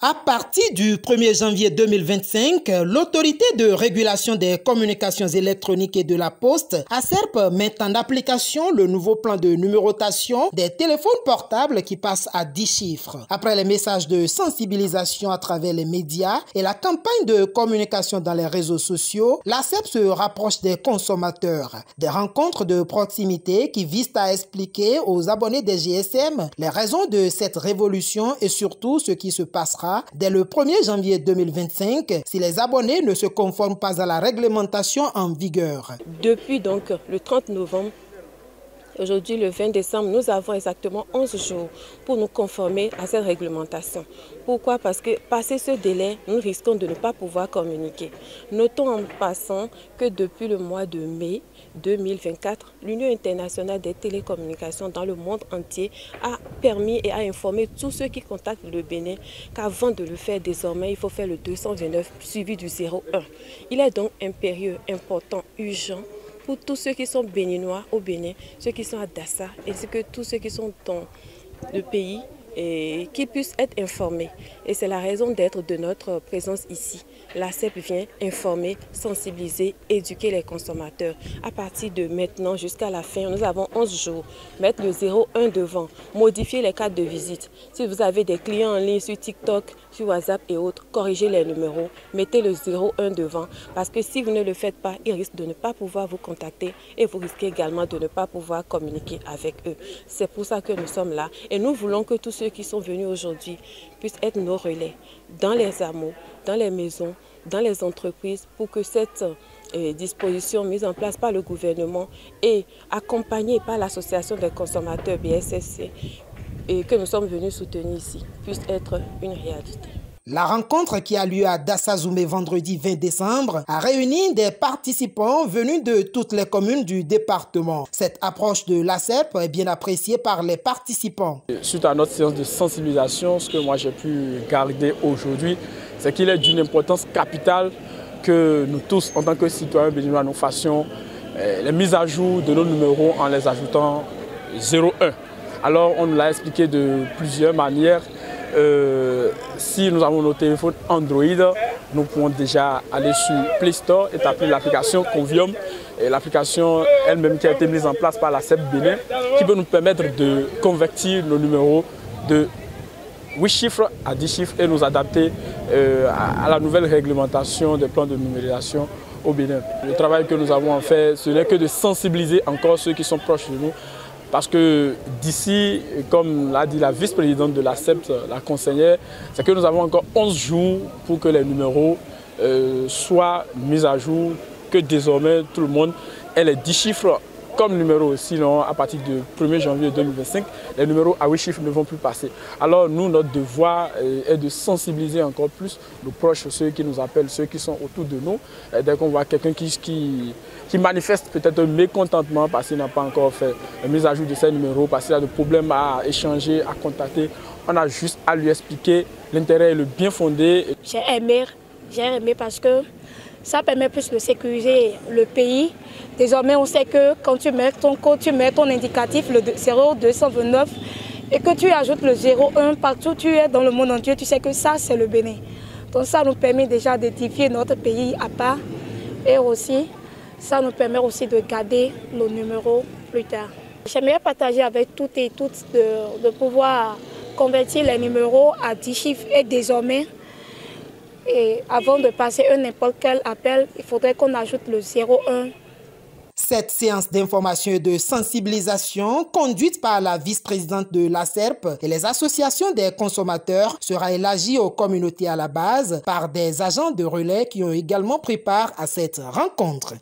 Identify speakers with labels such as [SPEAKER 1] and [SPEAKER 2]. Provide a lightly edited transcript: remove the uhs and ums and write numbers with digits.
[SPEAKER 1] À partir du 1er janvier 2025, l'Autorité de régulation des communications électroniques et de la Poste, ACERP, met en application le nouveau plan de numérotation des téléphones portables qui passe à 10 chiffres. Après les messages de sensibilisation à travers les médias et la campagne de communication dans les réseaux sociaux, l'ACERP se rapproche des consommateurs. Des rencontres de proximité qui visent à expliquer aux abonnés des GSM les raisons de cette révolution et surtout ce qui se passera dès le 1er janvier 2025 si les abonnés ne se conforment pas à la réglementation en vigueur.
[SPEAKER 2] Depuis donc le 30 novembre, aujourd'hui le 20 décembre, nous avons exactement 11 jours pour nous conformer à cette réglementation. Pourquoi? Parce que passé ce délai, nous risquons de ne pas pouvoir communiquer. Notons en passant que depuis le mois de mai 2024, l'Union internationale des télécommunications dans le monde entier a permis et a informé tous ceux qui contactent le Bénin qu'avant de le faire désormais, il faut faire le 229 suivi du 01. Il est donc impérieux, important, urgent pour tous ceux qui sont béninois au Bénin, ceux qui sont à Dassa, ainsi que tous ceux qui sont dans le pays et qui puissent être informés. Et c'est la raison d'être de notre présence ici. L'ACERP vient informer, sensibiliser, éduquer les consommateurs. À partir de maintenant jusqu'à la fin, nous avons 11 jours. Mettre le 01 devant, modifier les cartes de visite. Si vous avez des clients en ligne sur TikTok, sur WhatsApp et autres, corrigez les numéros, mettez le 01 devant. Parce que si vous ne le faites pas, ils risquent de ne pas pouvoir vous contacter et vous risquez également de ne pas pouvoir communiquer avec eux. C'est pour ça que nous sommes là. Et nous voulons que tous ceux qui sont venus aujourd'hui puissent être nos relais dans les hameaux, dans les maisons, dans les entreprises pour que cette disposition mise en place par le gouvernement et accompagnée par l'association des consommateurs BSSC et que nous sommes venus soutenir ici puisse être une réalité.
[SPEAKER 1] La rencontre qui a lieu à Dassazoumé vendredi 20 décembre a réuni des participants venus de toutes les communes du département. Cette approche de l'ACERP est bien appréciée par les participants.
[SPEAKER 3] Suite à notre séance de sensibilisation, ce que moi j'ai pu garder aujourd'hui, c'est qu'il est d'une importance capitale que nous tous, en tant que citoyens béninois, nous fassions les mises à jour de nos numéros en les ajoutant 01. Alors on nous l'a expliqué de plusieurs manières. Si nous avons nos téléphones Android, nous pouvons déjà aller sur Play Store et taper l'application Convium. L'application elle-même qui a été mise en place par l'ACERP Bénin, qui peut nous permettre de convertir nos numéros de 8 chiffres à 10 chiffres et nous adapter à la nouvelle réglementation des plans de numérisation au Bénin. Le travail que nous avons fait, ce n'est que de sensibiliser encore ceux qui sont proches de nous. Parce que d'ici, comme l'a dit la vice-présidente de l'ACERP, la conseillère, c'est que nous avons encore 11 jours pour que les numéros soient mis à jour, que désormais tout le monde ait les 10 chiffres comme numéro. Sinon, à partir du 1er janvier 2025, les numéros à 8 chiffres ne vont plus passer. Alors nous, notre devoir est de sensibiliser encore plus nos proches, ceux qui nous appellent, ceux qui sont autour de nous. Dès qu'on voit quelqu'un qui manifeste peut-être un mécontentement parce qu'il n'a pas encore fait la mise à jour de ses numéros, parce qu'il a des problèmes à échanger, à contacter, on a juste à lui expliquer l'intérêt et le bien fondé.
[SPEAKER 4] J'ai aimé parce que ça permet plus de sécuriser le pays. Désormais, on sait que quand tu mets ton code, tu mets ton indicatif, le 0229, et que tu ajoutes le 01 partout où tu es dans le monde entier, tu sais que ça, c'est le Bénin. Donc ça nous permet déjà d'édifier notre pays à part. Et aussi, ça nous permet aussi de garder nos numéros plus tard. J'aimerais partager avec toutes et toutes de pouvoir convertir les numéros à 10 chiffres et désormais, et avant de passer n'importe quel appel, il faudrait qu'on ajoute le 01.
[SPEAKER 1] Cette séance d'information et de sensibilisation, conduite par la vice-présidente de l'ACERP et les associations des consommateurs, sera élargie aux communautés à la base par des agents de relais qui ont également pris part à cette rencontre.